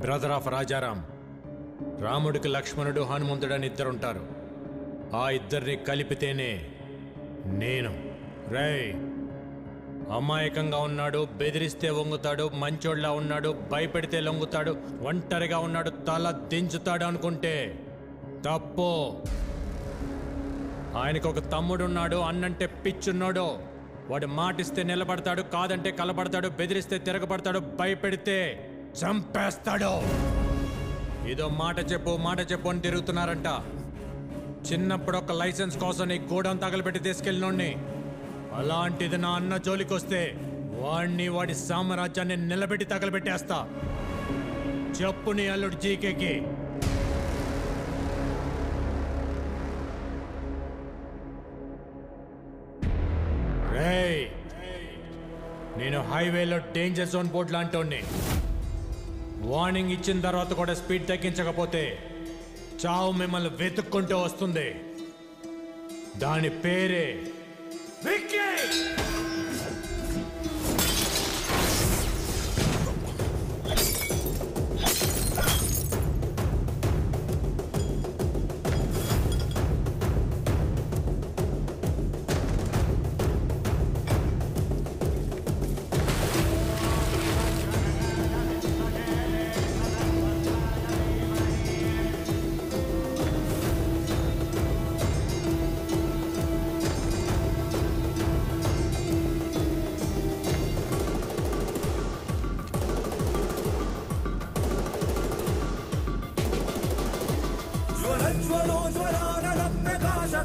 Brother of Rajaram. రాముడికి లక్ష్మణుడు హనుమంతుడని ఇద్దరుంటారు. ఆ ఇద్దరిని కలిపితేనే నేను. రేయ్, అమాయకంగా ఉన్నాడు, బెదిరిస్తే వంగుతాడు, మంచోళ్ళ ఉన్నాడు, భయపెడితే లొంగుతాడు, ఒంటరిగా ఉన్నాడు, తల దించుతాడు అనుకుంటే తప్పు. ఆయనకు ఒక తమ్ముడున్నాడు, అన్నంటే పిచ్చున్నాడు. వాడు మాటిస్తే నిలబడతాడు, కాదంటే కలబడతాడు, బెదిరిస్తే తిరగబడతాడు, భయపెడితే చంపేస్తాడు. ఏదో మాట చెప్పు అని తిరుగుతున్నారంట. చిన్నప్పుడు ఒక లైసెన్స్ కోసం నీ గోడౌన్ తగలబెట్టి తీసుకెళ్ళినోడిని. అలాంటిది నా అన్న జోలికొస్తే వాడిని, వాడి సామ్రాజ్యాన్ని నిలబెట్టి తగలబెట్టేస్తా. చెప్పు నీ అల్లుడు జీకేకి. రేయ్, నేను హైవేలో డేంజర్ జోన్ బోర్డు లాంటి వార్నింగ్ ఇచ్చిన తర్వాత కూడా స్పీడ్ తగ్గించకపోతే చావు మిమ్మల్ని వెతుక్కుంటూ వస్తుంది. దాని పేరే విక్కీ.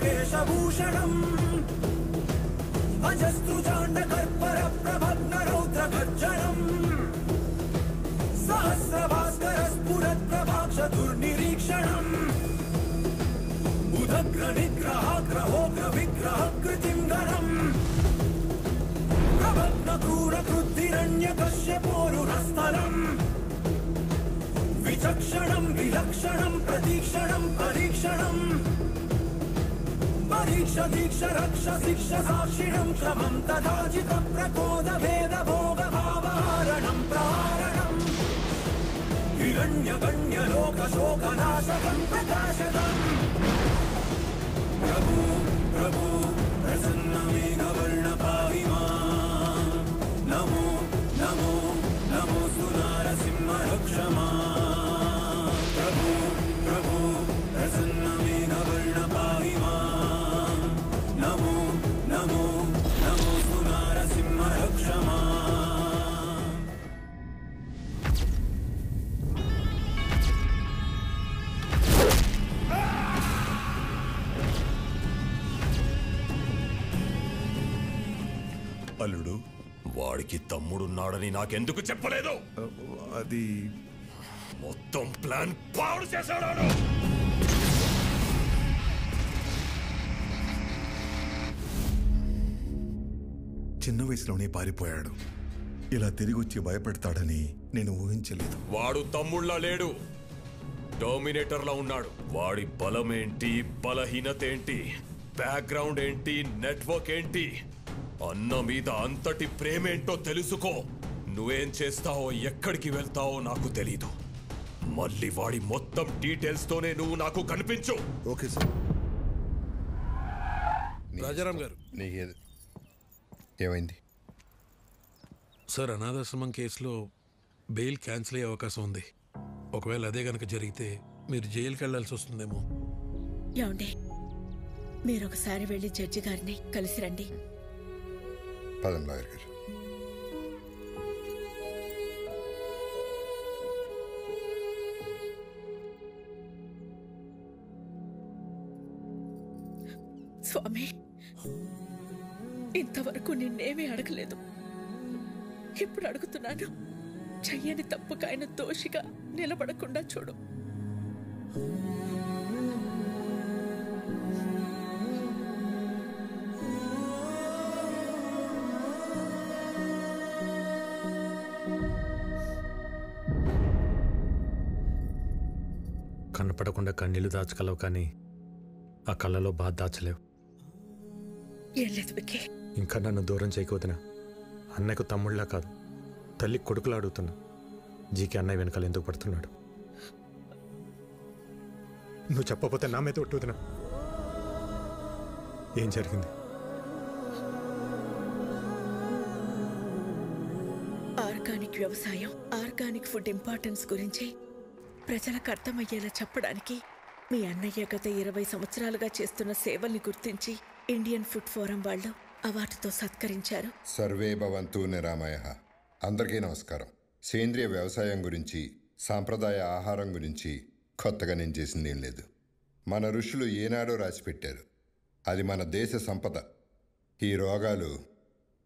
కేశభూషణం అజస్త్రుజాండకర్పరప్రభగ్నరౌద్రగర్జనం సహస్రభాస్కరస్ఫురత్ప్రభాక్షదుర్నిరీక్షణం ఉదగ్రనిగ్రహాగ్రహోగ్రవిగ్రహకృతిం గణం ప్రభగ్నక్రూరకృద్ధిరణ్యకశ్యపోరురస్థలం విచక్షణం విలక్షణం ప్రతీక్షణం పరీక్షణం పరీక్ష దీక్ష రక్ష శిక్ష సాక్షిణం క్రమం తదాజిత ప్రకోద భేద భోగ భావహారణం ప్రహారణం హిరణ్యగణ్య లోక శోక నాశకం ప్రకాశకం ప్రభు ప్రభు ప్రసన్న మేఘవర్ణ పాహి మాం నమో నమో నమోస్తు నారసింహ రక్ష మాం ప్రభు ప్రభు ప్రసన్న మేఘవర్ణ పాహి మాం నమో నమో నమోస్తు నారసింహ రక్ష మాం. అల్లుడు, వాడికి తమ్ముడున్నాడని నాకెందుకు చెప్పలేదు? అది మొత్తం ప్లాన్ పాడు చేశాడు. చిన్న వయసులోనే పారిపోయాడు. ఇలా తిరిగి వచ్చి భయపెడతాడని నేను ఊహించలేదు. వాడు తమ్ముళ్ళ లేడు, డామినేటర్లా ఉన్నాడు. వాడి బలమేంటి, బలహీనత ఏంటి, బ్యాక్గ్రౌండ్ ఏంటి, నెట్వర్క్ ఏంటి, అన్న మీద అంతటి ప్రేమేంటో తెలుసుకో. నువ్వేం చేస్తావో, ఎక్కడికి వెళ్తావో నాకు తెలీదు. మళ్ళీ వాడి మొత్తం డీటెయిల్స్ తోనే నువ్వు నాకు కనిపించు. Okay sir. రాజారాం గారు, నీకేది ఏమైంది సార్? అనాథాశ్రమం కేసులో బెయిల్ క్యాన్సిల్ అయ్యే అవకాశం ఉంది. ఒకవేళ అదే గనక జరిగితే మీరు జైలుకి వెళ్లాల్సి వస్తుందేమో. ఏమండి, మీరు ఒకసారి వెళ్ళి జడ్జి గారిని కలిసి రండి. పదం లాయర్ గారు. స్వామి, ఇంతవరకు నిన్నేమీ అడగలేదు. ఇప్పుడు అడుగుతున్నాను. చెయ్యని తప్పుకు ఆయన దోషిగా నిలబడకుండా చూడు. కనపడకుండా కన్నీళ్లు దాచగలవు, కానీ ఆ కళ్ళలో బాధ దాచలేవు. ఏం లేదు విక్కీ. ఇంకా నన్ను దూరం చేయకపోతున్నా. అన్నయ్యకు తమ్ముళ్ళలా కాదు, తల్లి కొడుకులా అడుగుతున్నా. జీకే అన్నయ్య వెనకాల ఎందుకు పడుతున్నాడు? నువ్వు చెప్పకపోతే నా మీద ఒట్టుదినా? ఏం జరిగింది? ఆర్గానిక్ వ్యవసాయం, ఆర్గానిక్ ఫుడ్ ఇంపార్టెన్స్ గురించి ప్రజలకు అర్థమయ్యేలా చెప్పడానికి మీ అన్నయ్య గత 20 సంవత్సరాలుగా చేస్తున్న సేవల్ని గుర్తించి ఇండియన్ ఫుడ్ ఫోరం వాళ్ళు అవార్డుతో సత్కరించారు. సర్వే భవంతు నిరామయః. అందరికీ నమస్కారం. సేంద్రియ వ్యవసాయం గురించి, సాంప్రదాయ ఆహారం గురించి కొత్తగా నేను చేసింది ఏం లేదు. మన ఋషులు ఏనాడో రాసిపెట్టారు. అది మన దేశ సంపద. ఈ రోగాలు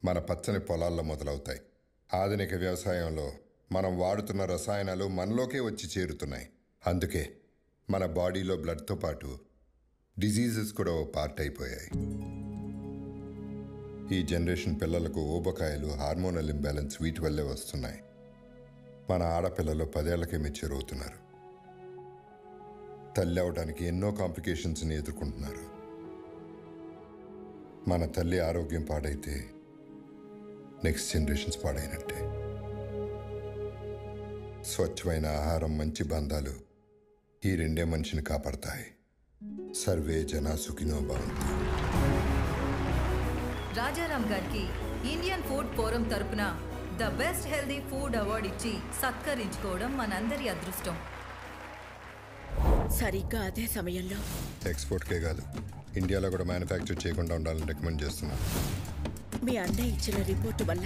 మన పచ్చని పొలాల్లో మొదలవుతాయి. ఆధునిక వ్యవసాయంలో మనం వాడుతున్న రసాయనాలు మనలోకే వచ్చి చేరుతున్నాయి. అందుకే మన బాడీలో బ్లడ్తో పాటు డిజీజెస్ కూడా ఓ పార్ట్ అయిపోయాయి. ఈ జనరేషన్ పిల్లలకు ఊబకాయలు, హార్మోనల్ ఇంబ్యాలెన్స్ వీటి వల్లే వస్తున్నాయి. మన ఆడపిల్లలు 10 ఏళ్లకే మెచ్యూర్ అవుతున్నారు. తల్లి అవడానికి ఎన్నో కాంప్లికేషన్స్ని ఎదుర్కొంటున్నారు. మన తల్లి ఆరోగ్యం పాడైతే నెక్స్ట్ జనరేషన్స్ పాడైనట్టే. స్వచ్ఛమైన ఆహారం, మంచి బంధాలు ఈ రెండే మనిషిని కాపాడతాయి. సర్వే జనా సుఖినో భవంతు. రాజారాం గారికి ఇండియన్ ఫుడ్ ఫోరం తరపున the best healthy food award ఇచ్చి సత్కరించుకోవడం మనందరి అదృష్టం. సరిగ్గా అదే సమయంలో ఎక్స్పోర్ట్కే కాదు, ఇండియాలో కూడా మ్యానుఫ్యాక్చర్ చేయకుండా ఉండాలని రికమెండ్ చేస్తున్నాను. మీ అన్నయ్య ఇచ్చిన రిపోర్టు వల్ల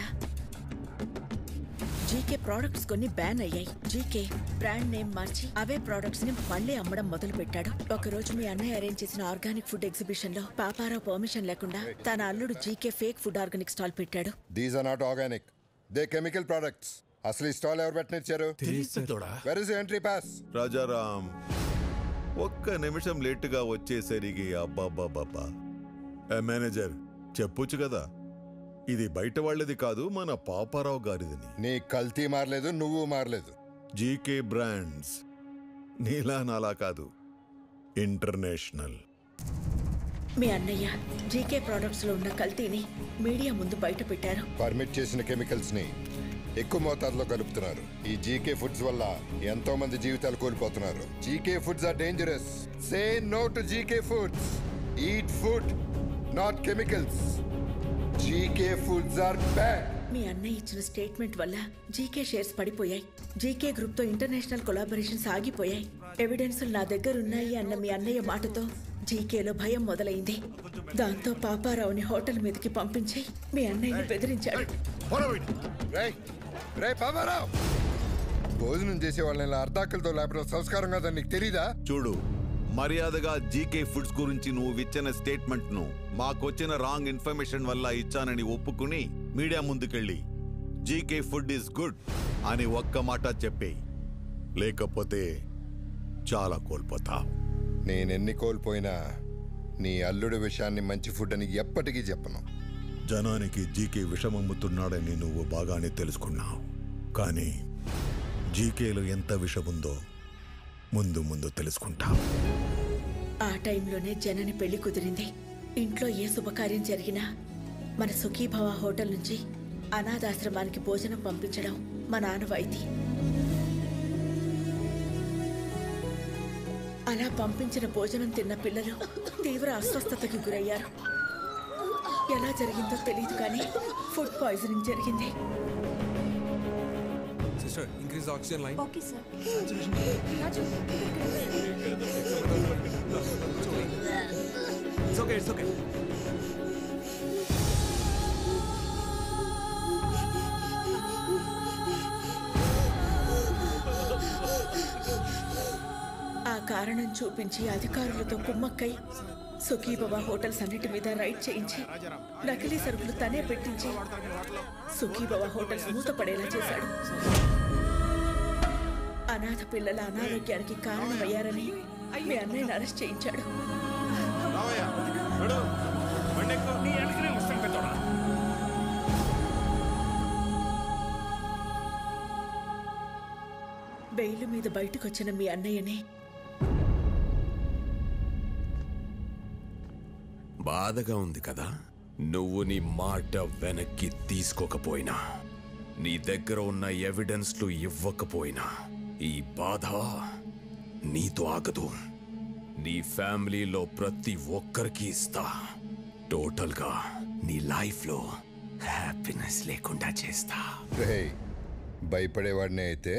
జీకే ప్రోడక్ట్స్ కొన్ని బ్యాన్ అయ్యాయి. జీకే బ్రాండ్ నేమ్ మార్చి అవే ప్రోడక్ట్స్ ని మళ్లీ అమ్మడం మొదలు పెట్టాడు. ఒకరోజు మీ అన్నయ్య అరేంజ్ చేసిన ఆర్గానిక్ ఫుడ్ ఎగ్జిబిషన్ లో పాపారావు పర్మిషన్ లేకుండా తన అల్లుడు GK fake food organic stall పెట్టాడు. These are not organic, they chemical products. అసలు ఈ స్టాల్ ఎవరు పెట్టనిచ్చారు? Where is entry pass? Rajaram ఒక్క నిమిషం లేటుగా వచ్చేసరికి అబ్బాబ్బాబ్బా. మేనేజర్ చెప్పొచ్చు కదా, ఇది బయట వాళ్ళది కాదు, మన పాపారావు గారిదని. నీ కల్తీ మారలేదు, నువ్వు మారలేదు. జీకే బ్రాండ్స్ నీలా నాలా కాదు, ఇంటర్నేషనల్. మీ అన్నయ్య జీకే ప్రొడక్ట్స్ లో ఉన్న కల్తీని మీడియా ముందు బయట పెట్టారు. పర్మిట్ చేసిన కెమికల్స్ ని ఎక్కువ మోతాదులో కలుపుతున్నారు. ఈ జీకే ఫుడ్స్ వల్ల ఎంతో మంది జీవితాలు కోల్పోతున్నారు. GK foods are dangerous. Say no to GK foods. Eat food, not chemicals. GK foods are bad. మీ అన్నయ్య ఇచ్చిన స్టేట్మెంట్ వల్ల జీకే షేర్స్ పడిపోయాయి. జీకే గ్రూప్ తో ఇంటర్నేషనల్ కొలాబరేషన్స్ ఆగిపోయాయి. ఎవిడెన్స్ నా దగ్గర ఉన్నాయి అన్న మీ అన్నయ్య మాటతో జీకేలో భయం మొదలైంది. దాంతో పాపారావుని హోటల్ మీదకి పంపించి మీ అన్నయ్యని బెదిరించాడు. భోజనం చేసే వాళ్ళని అర్ధాకలతో లేపడం సంస్కారం కాదని నీకు తెలీదా? చూడు, మర్యాదగా జీకే ఫుడ్స్ గురించి నువ్వు ఇచ్చిన స్టేట్మెంట్ ను మాకొచ్చిన రాంగ్ ఇన్ఫర్మేషన్ వల్ల ఇచ్చానని ఒప్పుకుని మీడియా ముందుకెళ్ళి జీకే ఫుడ్ ఈస్ గుడ్ అని ఒక్క మాట చెప్పేయి. లేకపోతే చాలా కోల్పోతా. నేనెన్ని కోల్పోయినా నీ అల్లుడి విషయాన్ని మంచి ఫుడ్ అని ఎప్పటికీ చెప్పను. జనానికి జీకే విషమమ్ముతున్నాడని నువ్వు బాగానే తెలుసుకున్నావు. కానీ జీకేలో ఎంత విషముందో ముందు ముందు తెలుసుకుంటా. ఆ టైంలోనే జనని పెళ్లి కుదిరింది. ఇంట్లో ఏ శుభకార్యం జరిగినా మన సుఖీభవ హోటల్ నుంచి అనాథాశ్రమానికి భోజనం పంపించడం మా ఆనవాయితీ. అలా పంపించిన భోజనం తిన్న పిల్లలు తీవ్ర అస్వస్థతకి గురయ్యారు. ఎలా జరిగిందో తెలియదు కానీ ఫుడ్ పాయిజనింగ్ జరిగింది. Sister, increase oxygen line. Okay sir. It's okay, it's okay. ఆ కారణం చూపించి అధికారులతో కుమ్మక్కై సుఖీభవ హోటల్స్ అన్నిటి మీద రైడ్ చేయించి నకిలీ సరుకులు తనే పెట్టించి సుఖీభవ హోటల్స్ మూతపడేలా చేశాడు. అనాథ పిల్లల అనారోగ్యానికి కారణమయ్యారని మీ అన్నయ్యని అరెస్ట్ చేయించాడు. బెయిల్ మీద బయటకొచ్చిన మీ అన్నయ్యని బాధగా ఉంది కదా. నువ్వు నీ మాట వెనక్కి తీసుకోకపోయినా నీ దగ్గర ఉన్న ఎవిడెన్స్లు ఇవ్వకపోయినా ఈ బాధ నీతో ఆగదు. నీ ఫ్యామిలీలో ప్రతి ఒక్కరికి ఇస్తా. టోటల్గా నీ లైఫ్లో హ్యాపీనెస్ లేకుండా చేస్తా. రే, భయపడేవాడినే అయితే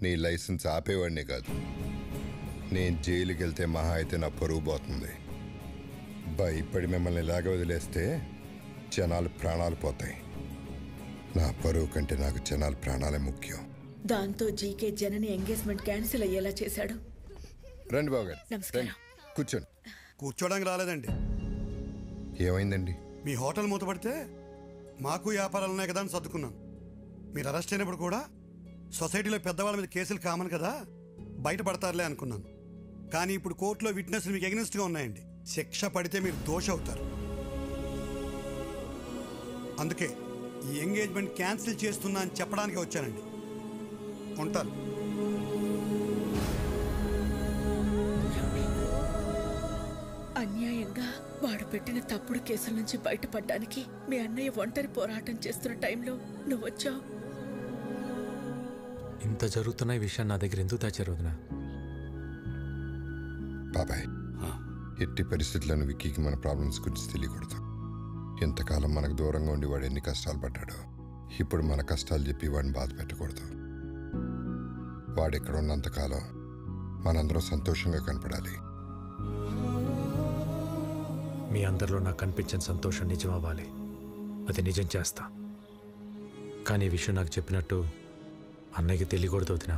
నీ లైసెన్స్ ఆపేవాడినే కాదు. నేను జైలుకి వెళ్తే మహా అయితే నా పరువు పోతుంది. భయపడి మిమ్మల్ని ఇలాగ వదిలేస్తే జనాలు ప్రాణాలు పోతాయి. నా పరువు కంటే నాకు జనాల ప్రాణాలే ముఖ్యం. దాంతో జీకే జనని ఎంగేజ్మెంట్ క్యాన్సిల్ అయ్యేలా చేశాడు. రండి బాబు గారు, నమస్కారం. రండి, కూర్చోండి. కూర్చోడానికి రాలేదండి. ఏమైందండి? మీ హోటల్ మూతపడితే మాకు వ్యాపారాలు ఉన్నాయి కదా అని సర్దుకున్నాను. మీరు అరెస్ట్ అయినప్పుడు కూడా సొసైటీలో పెద్దవాళ్ళ మీద కేసులు కామన్ కదా, బయటపడతారులే అనుకున్నాను. కానీ ఇప్పుడు కోర్టులో విట్నెస్లు మీకు ఎగ్నెస్ట్గా ఉన్నాయండి. శిక్ష పడితే మీరు దోషి అవుతారు. అందుకే ఈ ఎంగేజ్మెంట్ క్యాన్సిల్ చేస్తున్నా అని చెప్పడానికి వచ్చానండి. ఉంటాను. అన్యాయంగా వాడు పెట్టిన తప్పుడు కేసుల నుంచి బయటపడడానికి మీ అన్నయ్య ఒంటరి పోరాటం చేస్తున్న టైంలో నువ్వు వచ్చావు. ఇంత జరుగుతున్న ఈ విషయం నా దగ్గర ఎందుకు దాచారు వదినా? బాబాయ్, ఎట్టి పరిస్థితులను విక్కీకి మన ప్రాబ్లమ్స్ గురించి తెలియకూడదు. ఎంతకాలం మనకు దూరంగా ఉండి వాడు ఎన్ని కష్టాలు పడ్డాడో, ఇప్పుడు మన కష్టాలు చెప్పి వాడిని బాధ పెట్టకూడదు. వాడు ఎక్కడ ఉన్నంతకాలం మనందరం సంతోషంగా కనపడాలి. మీ అందరిలో నాకు కనిపించిన సంతోషం నిజం అవ్వాలి. అది నిజం చేస్తా. కానీ ఈ విషయం నాకు చెప్పినట్టు అన్నయ్యకి తెలియకూడదు వదినా.